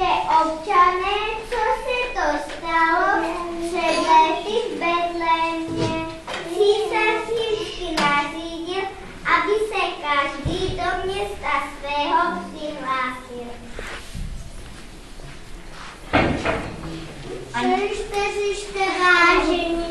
Víte, občané, co se to stalo před lety v Betlémě? Císař Ježíš nařídil, aby se každý do města svého přihlásil. Řešte, vážení,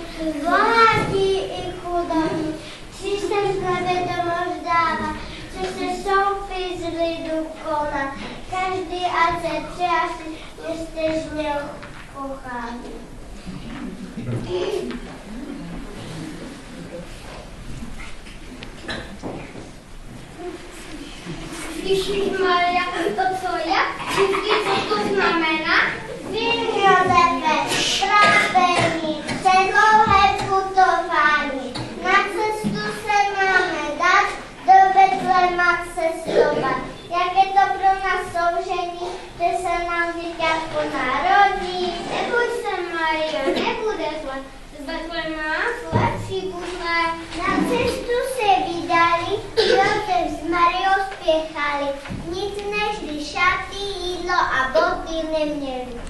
bohatí i chudobní, přísem vědomo vzdává, co se soupy z lidu koná. Každý ať se třásí, městě z něho pochází. Ježišmarja, to co je? Co to znamená? Vím, Josefe, trápení, předlouhé putování. Na cestu se máme dát, do Betléma cestovat. Jak je to pro nás soužení, že se nám děťátko narodí. Neboj se, Mario, nebude zle. Z Betléma nás lepší bude. Na cestu se vydali, Josef s Mariou spěchali. Nic než šaty, jídlo a boty neměli.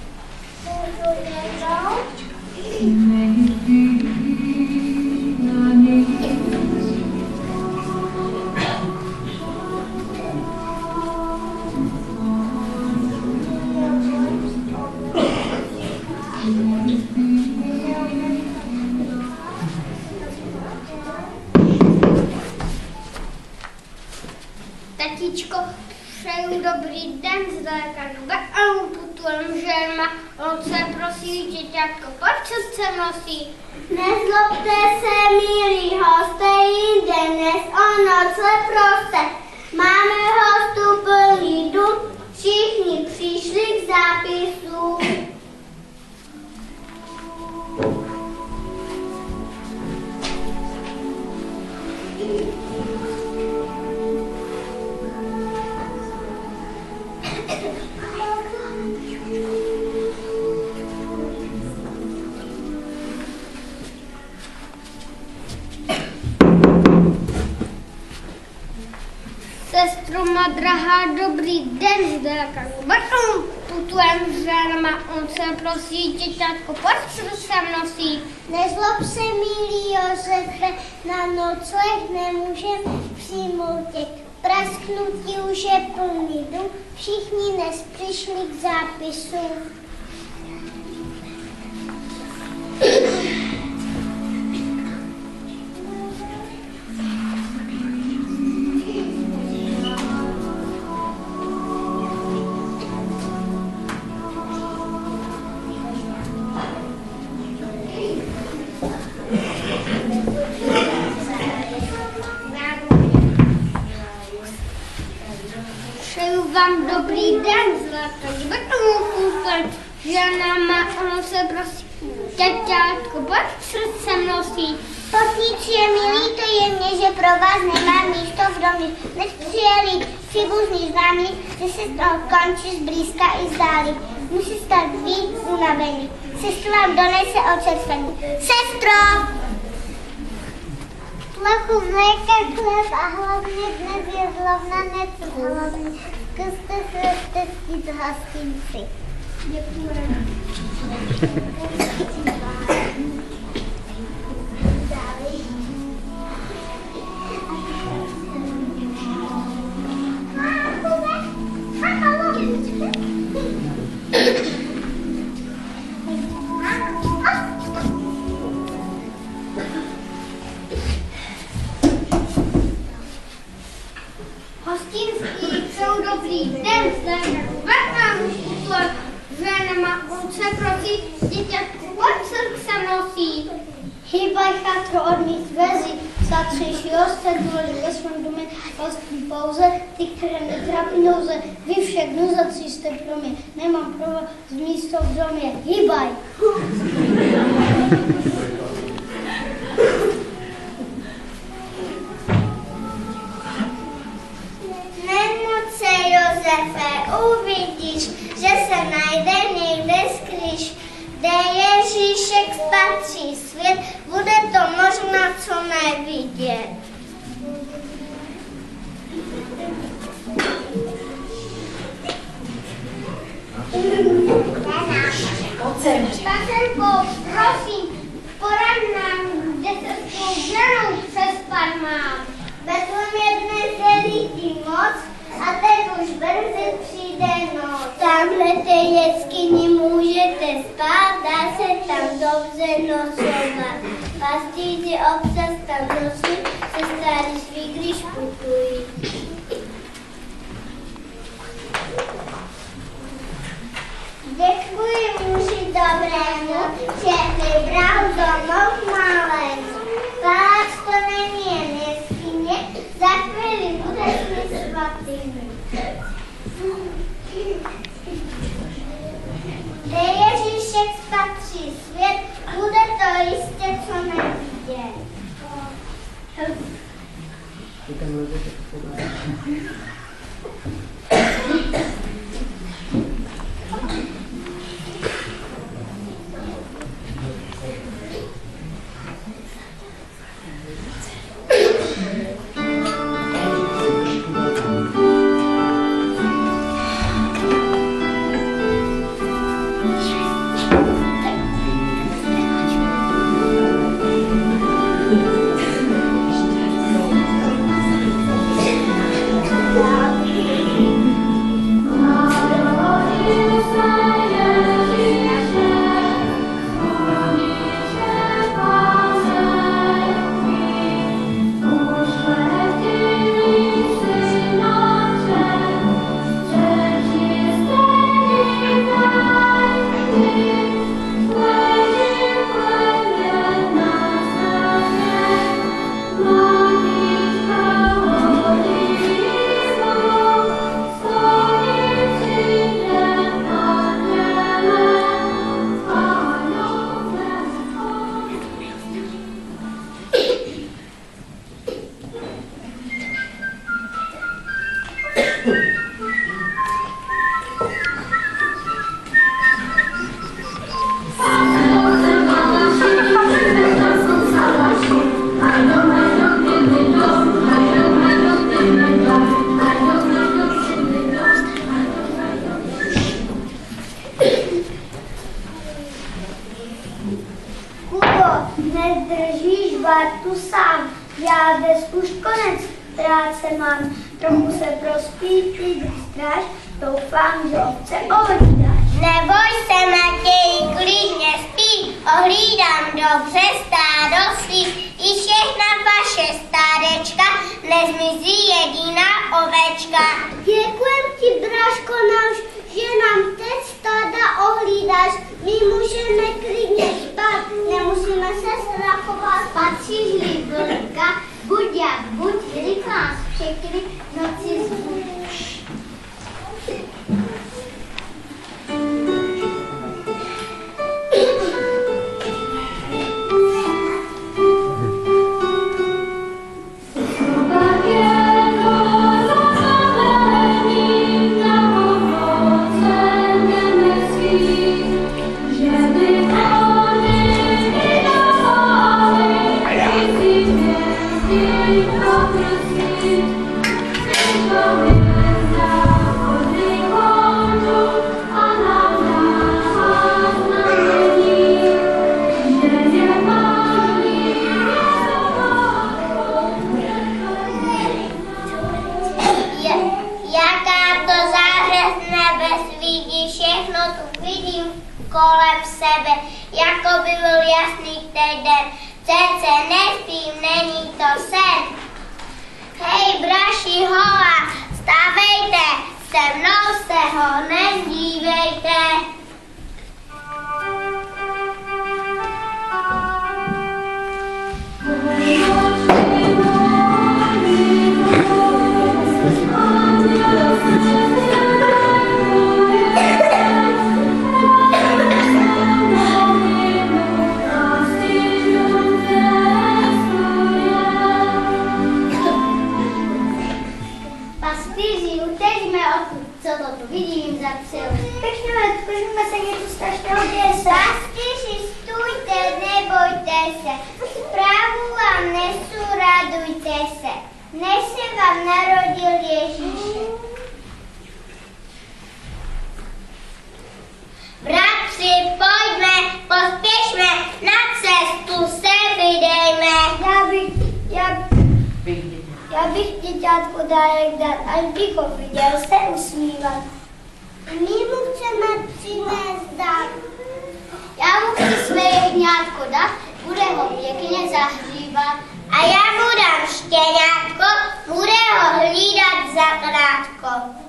Tatíčko, přeju dobrý den z lékařů. Putujeme želma, on se prosí, děťátko, pojď, co se nosí. Nezlobte se, milí hoste, jinde dnes o nocle proste. Máme hostů plný dům, všichni přišli k zápisu. Sestro má drahá, dobrý den z lékařů. Putujeme s ženama, on se prosí, děťátko, pojď, co se nosí. Nezlob se, milý Josefe, na nocleh nemůžem přijmout tě. Prasknutí už je plný dům, všichni dnes přišli k zápisu. Vám dobrý den, zlatý, Betlému ženama, ono se prosí, děťátko, pojď, srdce nosí. Potníč je milý, to je mě, že pro vás nemá místo v domě. Než přijeli příbuzní známí, že se to končí zblízka i zdáli. Musí stát být unavený. Sestru vám donese očerstvení. Sestro! Trochu mléka, chleb a hlavně dnes je zrovna něco hlavní. Zkuste se vtestit z hostinci. Děkujeme. Hostinský, jsou dobrý den, zde ženama, on se prosí, děťatku, pojď, srdce nosí. Hýbaj chatro od mých dveří, zatřeš jste dvoli ve svém domě, hostí pouze, ty, které netrápí nouze, vy všechno zatříšte pro mě, nemám pro vás místo v domě, hýbaj. Nemoc se, Josefe, uvidíš, že se najde někde skrýš, kde Ježíšek spatří svět, bude to možná co nevidět. Pasenko, prosím, porad nám, kde se s tou ženou přespat mám. Betlem je dnes veliký moc a teď už brzy přijde noc. Tamhle té jeskyni můžete spát, dá se tam dobře nosovat. Pastýři občas tam nosí, se starý švýgry šputují. Děkuji muži dobrému, že vybral domov malému. Palác to není jen jeskyně, za chvíli bude mi svatými. Kde Ježíšek spatří svět, bude to jistě co nevidět. Neboj se, Matěj, klidně spí, ohlídám dobře stádo svý, i všechna vaše stádečka, nezmizí jediná ovečka. Děkujem ti, Braško náš, že nám teď stáda ohlídáš, my můžeme klidně spát, nemusíme se strachovat. Patří hlídka, buď jak buď, rychle nás všechny noci zbudíš. Kolem sebe, jako by byl jasný týden. Přece nespím, není to sen. Hej, braši, hola, stávejte, se mnou se ho nedívejte. Co to tu vidím za psil? Pečme se něco strašného děje se. Pastýři, stůjte, nebojte se. Zprávu vám nesu, radujte se. Než se vám narodil Ježíšek. abych děťátku dárek dal, až bych ho viděl se usmívat. My mu chceme přinést dar. Já mu chci své jehňátko dát, bude ho pěkně zahřívat. A já mu dám štěňátko, bude ho hlídat za krátko.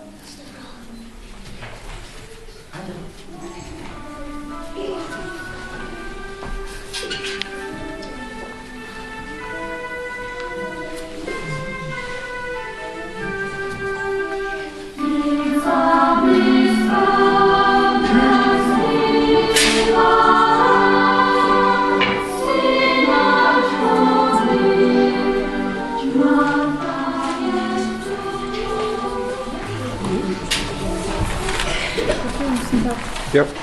Yep.